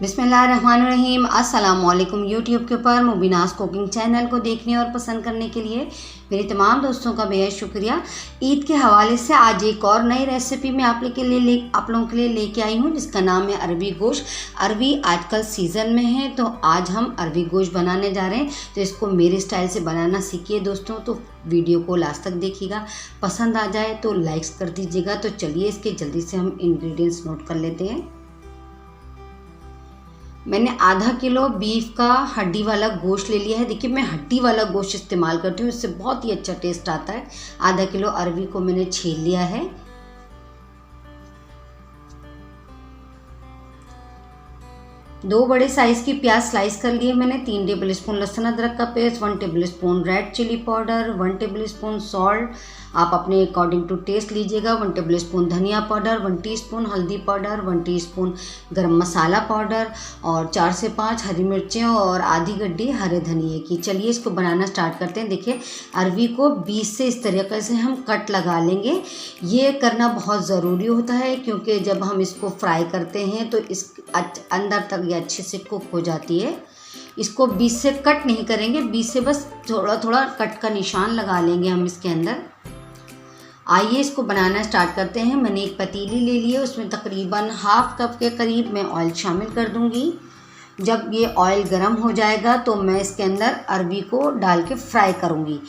बिस्मिल्लाहिर्रहमानिर्रहीम। अस्सलाम वालेकुम। यूट्यूब के ऊपर मुबीनास कुकिंग चैनल को देखने और पसंद करने के लिए मेरे तमाम दोस्तों का बेहद शुक्रिया। ईद के हवाले से आज एक और नई रेसिपी मैं आप लोगों के लिए लेके आई हूँ, जिसका नाम है अरबी गोश्त। अरबी आजकल सीज़न में है, तो आज हम अरबी गोश्त बनाने जा रहे हैं। तो इसको मेरे स्टाइल से बनाना सीखिए दोस्तों। तो वीडियो को लास्ट तक देखिएगा, पसंद आ जाए तो लाइक्स कर दीजिएगा। तो चलिए इसके जल्दी से हम इंग्रेडिएंट्स नोट कर लेते हैं। मैंने आधा किलो बीफ का हड्डी वाला गोश्त ले लिया है। देखिए, मैं हड्डी वाला गोश्त इस्तेमाल करती हूँ, इससे बहुत ही अच्छा टेस्ट आता है। आधा किलो अरबी को मैंने छील लिया है। दो बड़े साइज़ की प्याज स्लाइस कर लिए मैंने। 3 टेबल स्पून लहसुन अदरक का पेस्ट, 1 table spoon red chilli powder, 1 table spoon salt, आप अपने अकॉर्डिंग टू टेस्ट लीजिएगा। 1 टेबल स्पून धनिया पाउडर, 1 टीस्पून हल्दी पाउडर, 1 टीस्पून गरम मसाला पाउडर और 4 से 5 हरी मिर्चें और आधी गड्डी हरे धनिए की। चलिए इसको बनाना स्टार्ट करते हैं। देखिए, अरबी को बीच से इस तरीके से हम कट लगा लेंगे। ये करना बहुत ज़रूरी होता है, क्योंकि जब हम इसको फ्राई करते हैं तो इस अंदर तक ये अच्छे से कुक हो जाती है। इसको बीच से कट नहीं करेंगे, बीच से बस थोड़ा थोड़ा कट का निशान लगा लेंगे हम इसके अंदर। आइए इसको बनाना स्टार्ट करते हैं। मैंने एक पतीली ले ली है, उसमें तकरीबन हाफ कप के करीब मैं ऑयल शामिल कर दूंगी। जब ये ऑयल गर्म हो जाएगा तो मैं इसके अंदर अरबी को डाल के फ्राई करूंगी।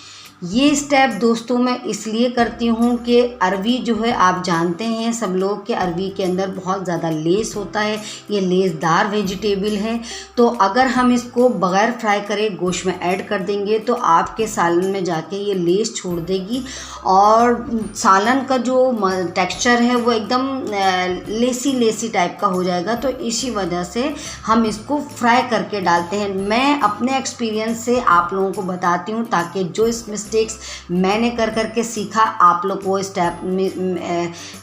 ये स्टेप दोस्तों मैं इसलिए करती हूँ कि अरबी जो है, आप जानते हैं सब लोग कि अरबी के अंदर बहुत ज़्यादा लेस होता है। ये लेसदार वेजिटेबल है, तो अगर हम इसको बग़ैर फ्राई करे गोश्त में ऐड कर देंगे तो आपके सालन में जाके ये लेस छोड़ देगी और सालन का जो टेक्सचर है वो एकदम लेसी टाइप का हो जाएगा। तो इसी वजह से हम इसको फ्राई करके डालते हैं। मैं अपने एक्सपीरियंस से आप लोगों को बताती हूँ, ताकि जो इस मिस्टेक्स मैंने कर के सीखा, आप लोग वो स्टेप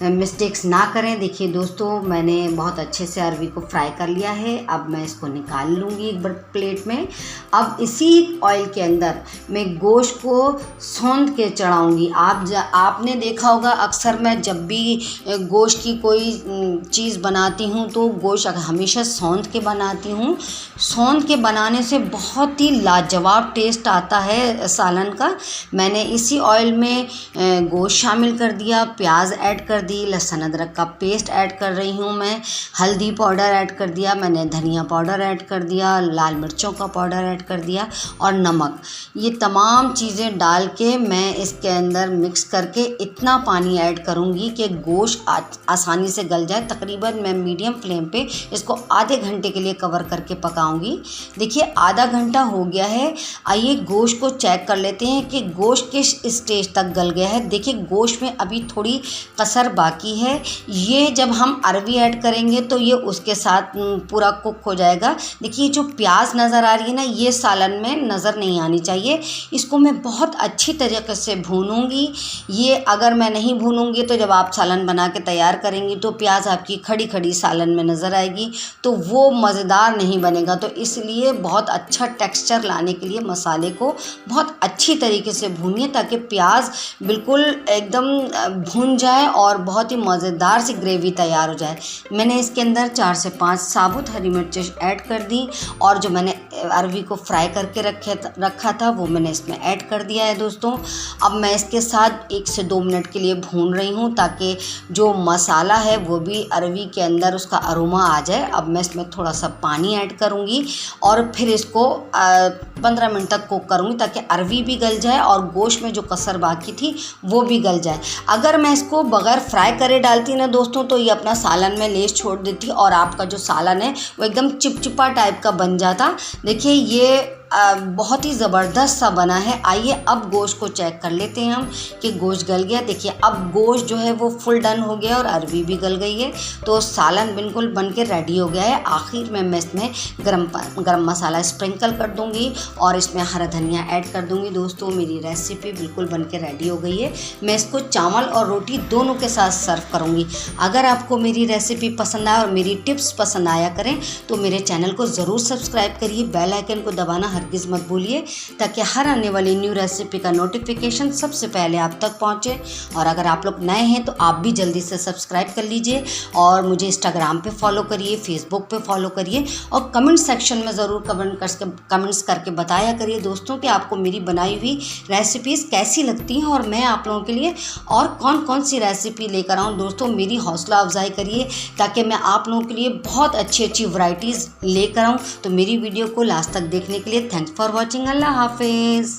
मिस्टेक्स ना करें। देखिए दोस्तों, मैंने बहुत अच्छे से अरबी को फ्राई कर लिया है। अब मैं इसको निकाल लूँगी एक बार प्लेट में। अब इसी ऑयल के अंदर मैं गोश्त को सौंध के चढ़ाऊँगी। आपने देखा होगा, अक्सर मैं जब भी गोश्त की कोई चीज़ बनाती हूँ तो गोश्त हमेशा सौंध के बनाती हूँ। सौंध के बनाने से बहुत ही लाजवाब टेस्ट आता है सालन का। मैंने इसी ऑयल में गोश्त शामिल कर दिया, प्याज ऐड कर दी, लहसुन अदरक का पेस्ट ऐड कर रही हूँ मैं, हल्दी पाउडर ऐड कर दिया मैंने, धनिया पाउडर ऐड कर दिया, लाल मिर्चों का पाउडर ऐड कर दिया और नमक। ये तमाम चीज़ें डाल के मैं इसके अंदर मिक्स करके इतना पानी ऐड करूँगी कि गोश्त आसानी से गल जाए। तकरीबन मैं मीडियम फ्लेम पे इसको आधे घंटे के लिए कवर करके पकाऊँगी। देखिए, आधा घंटा हो गया है। आइए गोश्त को चेक कर लेते हैं कि गोश्त किस स्टेज तक गल गया है। देखिए, गोश्त में अभी थोड़ी कसर बाकी है। ये जब हम अरबी ऐड करेंगे तो ये उसके साथ पूरा कुक हो जाएगा। देखिए, जो प्याज नज़र आ रही है ना, ये सालन में नज़र नहीं आनी चाहिए। इसको मैं बहुत अच्छी तरीके से भूनूंगी। ये अगर मैं नहीं भूनूंगी तो जब आप सालन बना के तैयार करेंगी तो प्याज आपकी खड़ी खड़ी सालन में नज़र आएगी, तो वो मज़ेदार नहीं बनेगा। तो इसलिए बहुत अच्छा टेक्सचर लाने के लिए मसाले को बहुत अच्छी तरीके से भूनिए, ताकि प्याज बिल्कुल एकदम भून जाए और बहुत ही मज़ेदार सी ग्रेवी तैयार हो जाए। मैंने इसके अंदर 4 से 5 साबुत हरी मिर्चें ऐड कर दी और जो मैंने अरबी को फ्राई करके रखा था वो मैंने इसमें ऐड कर दिया है दोस्तों। अब मैं इसके साथ 1 से 2 मिनट के लिए भून रही हूँ, ताकि जो मसाला है वो भी अरबी के अंदर उसका अरोमा आ जाए। अब मैं इसमें थोड़ा सा पानी ऐड करूँगी और फिर इसको 15 मिनट तक कुक करूँगी, ताकि अरबी भी गल जाए और गोश्त में जो कसर बाकी थी वो भी गल जाए। अगर मैं इसको बग़ैर फ्राई करे डालती ना दोस्तों, तो ये अपना सालन में लेस छोड़ देती और आपका जो सालन है वो एकदम चिपचिपा टाइप का बन जाता। देखिए, ये बहुत ही ज़बरदस्त सा बना है। आइए अब गोश्त को चेक कर लेते हैं हम कि गोश्त गल गया। देखिए, अब गोश्त जो है वो फुल डन हो गया और अरबी भी गल गई है, तो सालन बिल्कुल बन के रेडी हो गया है। आखिर में मैं इसमें गरम मसाला स्प्रिंकल कर दूंगी और इसमें हरा धनिया ऐड कर दूंगी। दोस्तों, मेरी रेसिपी बिल्कुल बन के रेडी हो गई है। मैं इसको चावल और रोटी दोनों के साथ सर्व करूँगी। अगर आपको मेरी रेसिपी पसंद आए और मेरी टिप्स पसंद आया करें तो मेरे चैनल को ज़रूर सब्सक्राइब करिए, बेल आइकन को दबाना हरगिज़ मत भूलिए, ताकि हर आने वाली न्यू रेसिपी का नोटिफिकेशन सबसे पहले आप तक पहुंचे। और अगर आप लोग नए हैं तो आप भी जल्दी से सब्सक्राइब कर लीजिए और मुझे इंस्टाग्राम पे फॉलो करिए, फेसबुक पे फॉलो करिए और कमेंट सेक्शन में ज़रूर कमेंट्स करके बताया करिए दोस्तों कि आपको मेरी बनाई हुई रेसिपीज़ कैसी लगती हैं और मैं आप लोगों के लिए और कौन कौन सी रेसिपी लेकर आऊँ। दोस्तों मेरी हौसला अफजाई करिए ताकि मैं आप लोगों के लिए बहुत अच्छी अच्छी वैरायटीज़ लेकर आऊँ। तो मेरी वीडियो को लास्ट तक देखने के लिए थैंक्स फॉर वॉचिंग। अल्लाह हाफिज़।